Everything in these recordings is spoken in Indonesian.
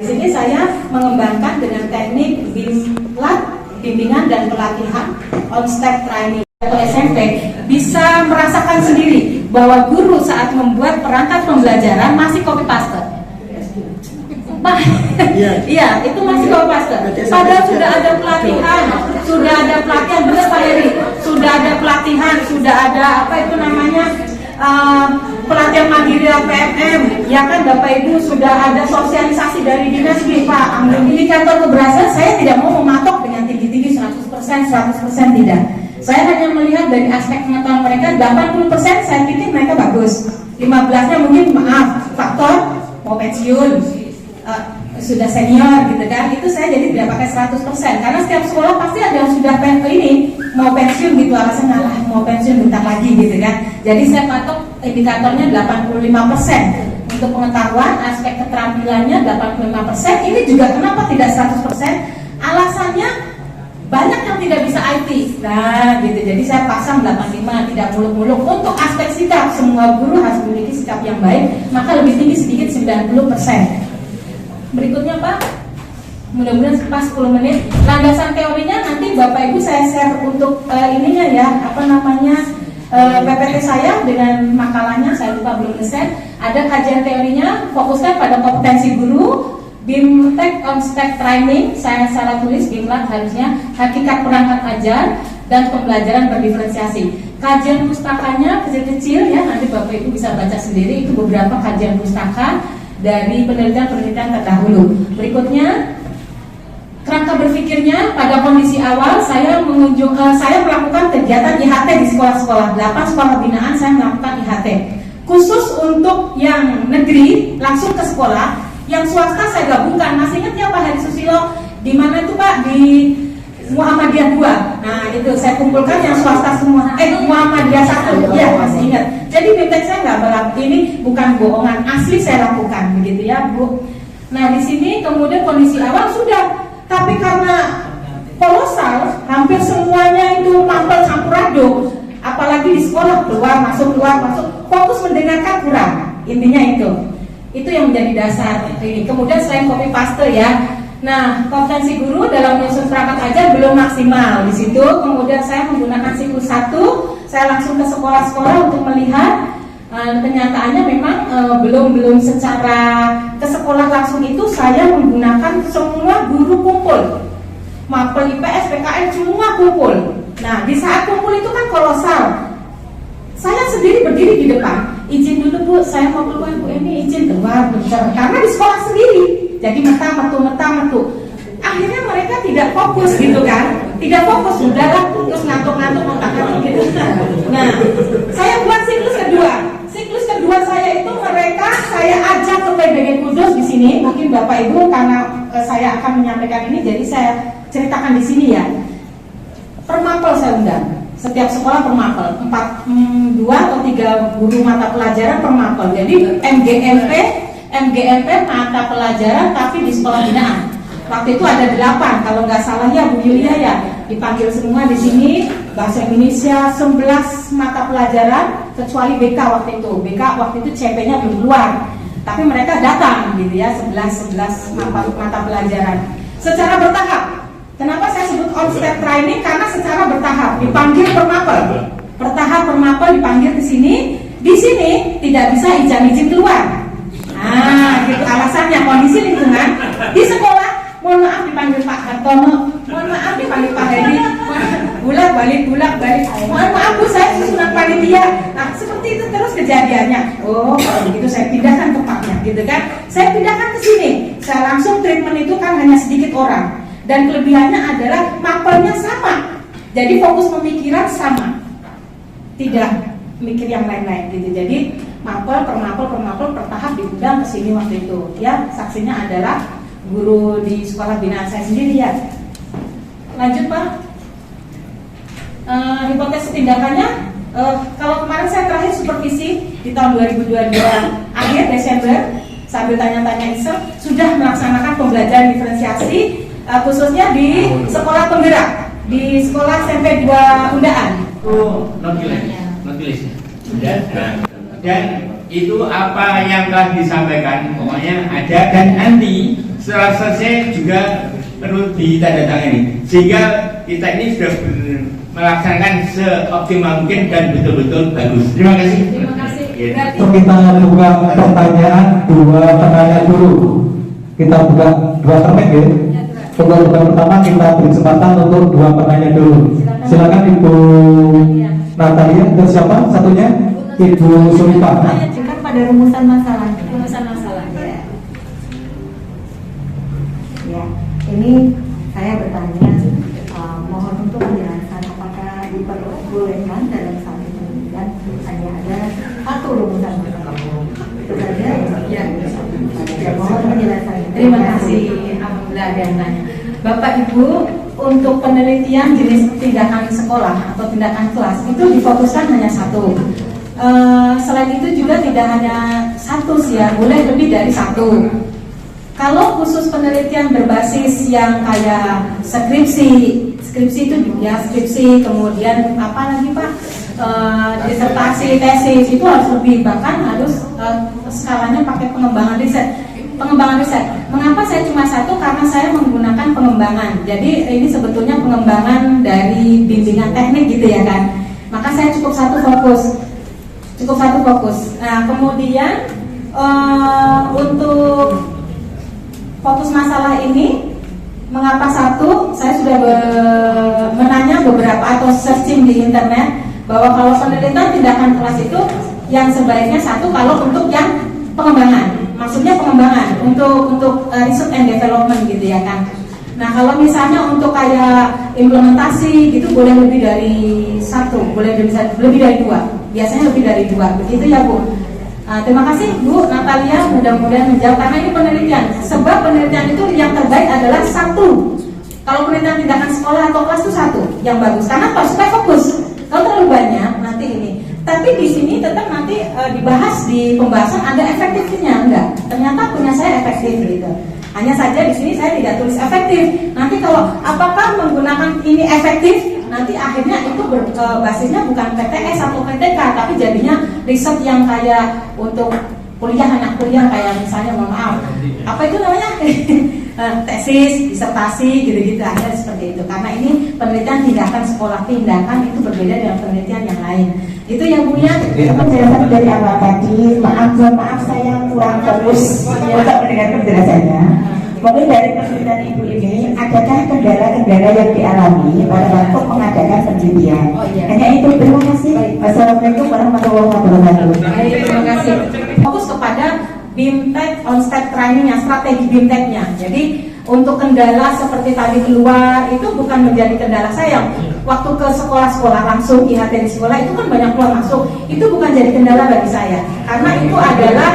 Di sini saya mengembangkan dengan teknik BIMLAT, bimbingan dan pelatihan on-step training. Atau SMP bisa merasakan sendiri bahwa guru saat membuat perangkat pembelajaran masih copy paste. Iya, itu masih copy paste. Padahal sudah ada pelatihan, benar Pak Heri, sudah ada pelatihan, sudah ada apa itu namanya pelatihan mandiri PMM, ya kan Bapak Ibu, sudah ada sosialisasi dari dinas Pak. Indikator keberhasilan saya tidak mau mematok dengan tinggi-tinggi 100% tidak. Saya hanya melihat dari aspek pengetahuan mereka 80% saya pikir mereka bagus. 15-nya mungkin faktor mau pensiun, sudah senior gitu kan. Itu saya jadi tidak pakai 100% karena setiap sekolah pasti ada yang sudah mau pensiun gitu, alasan mau pensiun bentar lagi gitu kan. Jadi saya patok indikatornya 85%. Untuk pengetahuan, aspek keterampilannya 85%. Ini juga kenapa tidak 100%? Alasannya banyak yang tidak bisa IT, nah gitu. Jadi saya pasang 85, tidak muluk-muluk. Untuk aspek sikap, semua guru harus memiliki sikap yang baik, maka lebih tinggi sedikit 90%. Berikutnya Pak, mudah-mudahan pas 10 menit. Landasan teorinya nanti Bapak Ibu saya share untuk ininya ya, PPT saya dengan makalahnya, saya lupa belum nge-share. Ada kajian teorinya, fokuskan pada kompetensi guru. BIMTEK on-step training, saya salah tulis BIMLAT harusnya, hakikat perangkat ajar dan pembelajaran berdiferensiasi. Kajian pustakanya kecil-kecil ya, nanti Bapak Ibu bisa baca sendiri, itu beberapa kajian pustaka dari penelitian-penelitian terdahulu. Berikutnya, kerangka berpikirnya pada kondisi awal saya melakukan kegiatan IHT di sekolah-sekolah, 8 sekolah binaan saya melakukan IHT. Khusus untuk yang negeri langsung ke sekolah. Yang swasta saya gabungkan. Masih ingat ya Pak Heri Susilo? Di mana itu Pak? Di Muhammadiyah 2. Nah itu saya kumpulkan yang swasta semua. Muhammadiyah 1. Iya masih ingat. Jadi BIMTEK saya nggak berlaku. Ini bukan bohongan, asli saya lakukan begitu ya Bu. Nah di sini kemudian kondisi awal sudah. Tapi karena kolosal, hampir semuanya itu mampel campur aduk. Apalagi di sekolah keluar masuk, fokus mendengarkan kurang. Intinya itu yang menjadi dasar ini. Kemudian selain copy paste ya, nah kompetensi guru dalam menyusun perangkat ajar belum maksimal di situ. Kemudian saya menggunakan siklus 1, saya langsung ke sekolah-sekolah untuk melihat. Kenyataannya memang belum secara ke sekolah langsung itu saya menggunakan semua guru kumpul, mapel IPS, PKN semua kumpul. Nah di saat kumpul itu kan kolosal. Saya sendiri berdiri di depan, izin dulu Bu, saya mau keluar Bu, ini izin keluar bentar. Karena di sekolah sendiri, jadi metu. Akhirnya mereka tidak fokus gitu kan, tidak fokus, udahlah terus ngantuk-ngantuk otak-atik gitu. Nah, saya buat siklus kedua. Siklus kedua saya itu saya ajak ke PBG Kudus di sini. Mungkin Bapak Ibu karena saya akan menyampaikan ini, jadi saya ceritakan di sini ya. Permapel saya undang. Setiap sekolah permapel, 2 atau 3 guru mata pelajaran permapel. Jadi MGMP mata pelajaran tapi di sekolah binaan. Waktu itu ada 8, kalau nggak salah ya Bu Yulia ya, dipanggil semua di sini. Bahasa Indonesia 11 mata pelajaran kecuali BK waktu itu. BK waktu itu CP-nya belum keluar, tapi mereka datang gitu ya, 11 mata pelajaran secara bertahap. Kenapa saya sebut on-step training? Karena secara bertahap, dipanggil permapel dipanggil ke sini. Di sini tidak bisa izin keluar. Nah, gitu alasannya, kondisi lingkungan. Di sekolah, mohon maaf dipanggil Pak Hartono, mohon maaf dipanggil Pak Hedi, bulak balik. Mohon maaf Bu, saya susunan panitia. Nah, seperti itu terus kejadiannya. Oh, kalau begitu saya pindahkan tempatnya, gitu kan? Saya pindahkan ke sini. Saya langsung treatment itu kan hanya sedikit orang. Dan kelebihannya adalah mapelnya sama, jadi fokus pemikiran sama, tidak mikir yang lain-lain gitu. Jadi mapel pertahap diundang ke sini waktu itu. Ya, saksinya adalah guru di sekolah binaan saya sendiri ya. Lanjut Pak. Hipotesis tindakannya, kalau kemarin saya terakhir supervisi di tahun 2022 akhir Desember sambil tanya-tanya iseng, sudah melaksanakan pembelajaran diferensiasi. Khususnya di sekolah penggerak, di sekolah SMP 2 Undaan. Oh, non tulis. Dan itu apa yang telah disampaikan, pokoknya ada dan nanti setelah selesai juga perlu ditandatangani sehingga kita ini sudah melaksanakan seoptimal mungkin dan betul-betul bagus. Terima kasih. Terima kasih. Berarti Kita buka pertanyaan dua penanya guru. Kita buka dua termek ya. Untuk yang pertama kita beri kesempatan untuk dua penanya dulu. Silakan Ibu Natalia dan siapa satunya? Ibu Sulika. Tanyakan pada rumusan masalah. rumusan masalah. Ya, ini saya bertanya, mohon untuk penjelasan apakah diperbolehkan dalam satu penelitian hanya ada satu rumusan masalah. Itu saja. Ya. Ya, mohon penjelasannya. Terima kasih. Alhamdulillah ada yang nanya. Bapak Ibu, untuk penelitian jenis tindakan sekolah atau tindakan kelas itu difokuskan hanya satu. Selain itu juga tidak hanya satu sih ya, boleh lebih dari satu. Kalau khusus penelitian berbasis yang kayak skripsi itu ya skripsi, kemudian apa lagi Pak, disertasi, tesis itu harus lebih, bahkan harus skalanya pakai pengembangan riset. Mengapa saya cuma satu? Karena saya menggunakan pengembangan. Jadi ini sebetulnya pengembangan dari bimbingan teknik gitu ya kan. Maka saya cukup satu fokus. Nah kemudian untuk fokus masalah ini, mengapa satu? Saya sudah menanya beberapa atau searching di internet bahwa kalau penelitian tindakan kelas itu yang sebaiknya satu kalau untuk yang pengembangan. Maksudnya pengembangan untuk research and development gitu ya kan. Nah kalau misalnya untuk kayak implementasi gitu boleh lebih dari satu, boleh lebih dari dua. Biasanya lebih dari dua, begitu ya Bu. Terima kasih Bu Natalia, mudah-mudahan menjawab karena ini penelitian. Sebab penelitian itu yang terbaik adalah satu. Kalau penelitian tindakan sekolah atau kelas itu satu yang bagus. Karena apa? Supaya fokus. Kalau terlalu banyak nanti ini. Tapi di sini tetap nanti dibahas di pembahasan ada efektifnya enggak? Ternyata punya saya efektif gitu. Hanya saja di sini saya tidak tulis efektif. Nanti kalau apakah menggunakan ini efektif? Nanti akhirnya itu basisnya bukan PTS atau PTK, tapi jadinya riset yang kayak untuk kuliah, anak kuliah kayak misalnya mohon maaf apa itu namanya tesis, disertasi gitu-gitu aja seperti itu. Karena ini penelitian tindakan sekolah, tindakan itu berbeda dengan penelitian yang lain. Itu yang punya penjelasan dari awal tadi. Maaf saya kurang fokus untuk mendengar penjelasannya. Mungkin dari penelitian Ibu ini, adakah kendala-kendala yang dialami pada waktu mengadakan penelitian? Oh, iya. Hanya itu, terima kasih. Wassalamualaikum warahmatullahi wabarakatuh. Baik, terima kasih. Fokus kepada BIMTEK on-step training yang strategi BIMTEK-nya. Jadi untuk kendala seperti tadi keluar itu bukan menjadi kendala saya. Waktu ke sekolah-sekolah langsung IHT di sekolah itu kan banyak keluar masuk. Itu bukan jadi kendala bagi saya. Karena itu adalah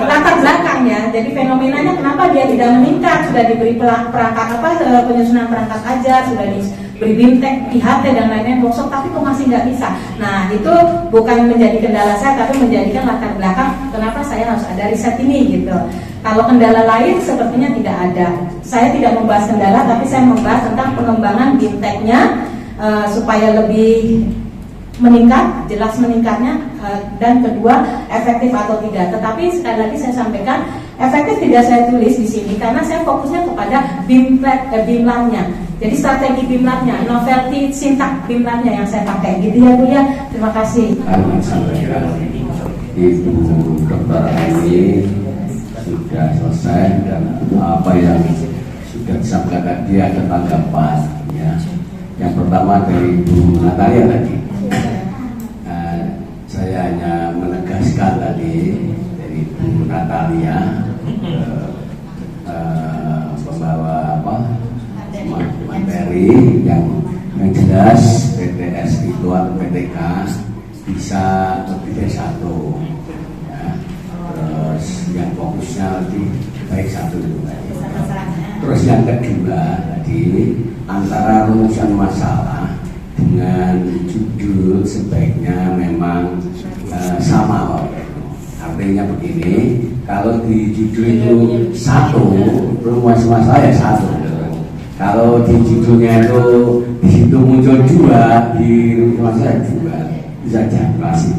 latar belakang ya. Jadi fenomenanya kenapa dia tidak meningkat, sudah diberi perangkat penyusunan perangkat ajar, sudah diberi BIMTEK, IHT dan lain-lain workshop, tapi kok masih nggak bisa. Nah itu bukan menjadi kendala saya, tapi menjadikan latar belakang kenapa saya harus ada riset ini gitu. Kalau kendala lain sepertinya tidak ada. Saya tidak membahas kendala, tapi saya membahas tentang pengembangan BIMTEK-nya supaya lebih meningkat, jelas meningkatnya, dan kedua efektif atau tidak. Tetapi sekali lagi saya sampaikan efektif tidak saya tulis di sini karena saya fokusnya kepada BIMLAB-nya. Jadi strategi BIMLAB-nya, novelty sintak BIMLAB-nya yang saya pakai. Gitu ya Bu ya. Terima kasih. Kami sampaikan Ibu Dr. Aini sudah selesai dan apa yang sudah disampaikan tadi ada tanggapan ya. Yang pertama dari Ibu Natalia tadi, saya hanya menegaskan tadi dari Ibu Natalia membawa materi yang jelas PTS itu atau PTK bisa lebih dari satu ya. Terus yang fokusnya lebih baik satu itu tadi. Terus yang kedua tadi antara rumusan masalah dengan judul sebaiknya memang sama Pak. Artinya begini, kalau di judul itu satu, rumus masalah ya satu. Kalau di judulnya itu di situ muncul dua, di rumus masalah dua, bisa jadi klasik.